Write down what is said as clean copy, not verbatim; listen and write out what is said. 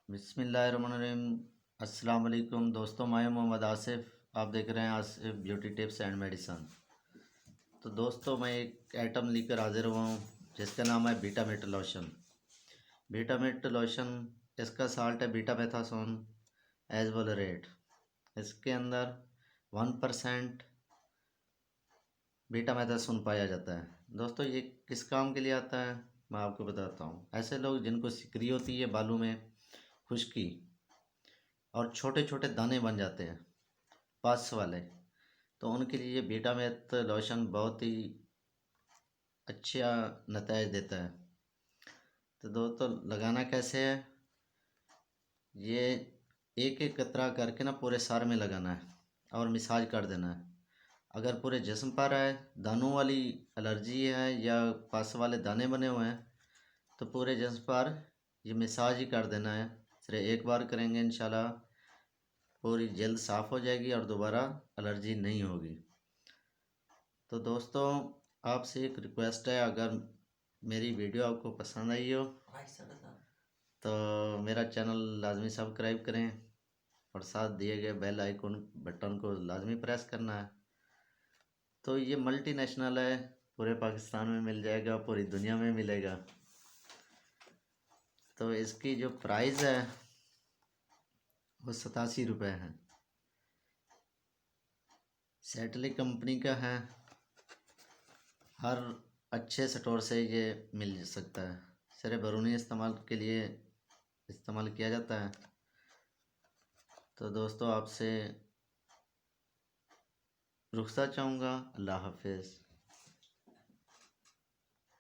बिस्मिल्लाहिर्रहमानिर्रहीम। अस्सलाम वालेकुम दोस्तों, मैं मोहम्मद आसिफ। आप देख रहे हैं Asif beauty tips and medicine. तो दोस्तों, मैं एक आइटम लेकर हाजिर हुआ हूँ जिसका नाम है बीटामेट लोशन। बीटामेट लोशन, इसका साल्ट है बीटामेथासोन एज़ोवलेरेट। इसके अंदर 1% बीटामेथासोन पाया जाता है। दोस्तों, ये किस काम के लिए आता है मैं आपको बताता हूँ। ऐसे लोग जिनको सिकरी होती है, बालों में खुश्की और छोटे छोटे दाने बन जाते हैं पस वाले, तो उनके लिए बीटामेट लोशन बहुत ही अच्छा नतीजा देता है। तो दोस्तों, लगाना कैसे है, ये एक एक कतरा करके ना पूरे सर में लगाना है और मसाज कर देना है। अगर पूरे जिस्म पर है, दानों वाली एलर्जी है या पस वाले दाने बने हुए हैं, तो पूरे जिस्म पर ये मसाज ही कर देना है। सिर्फ एक बार करेंगे, इंशाल्लाह पूरी जल्द साफ़ हो जाएगी और दोबारा एलर्जी नहीं होगी। तो दोस्तों, आपसे एक रिक्वेस्ट है, अगर मेरी वीडियो आपको पसंद आई हो तो मेरा चैनल लाजमी सब्सक्राइब करें और साथ दिए गए बेल आइकन बटन को लाजमी प्रेस करना है। तो ये मल्टीनेशनल है, पूरे पाकिस्तान में मिल जाएगा, पूरी दुनिया में मिलेगा। तो इसकी जो प्राइस है वो 87 रुपये है। सेटली कंपनी का है। हर अच्छे स्टोर से ये मिल सकता है। सिर्फ बैरूनी इस्तेमाल के लिए इस्तेमाल किया जाता है। तो दोस्तों, आपसे रुखसत चाहूँगा। अल्लाह हाफिज़।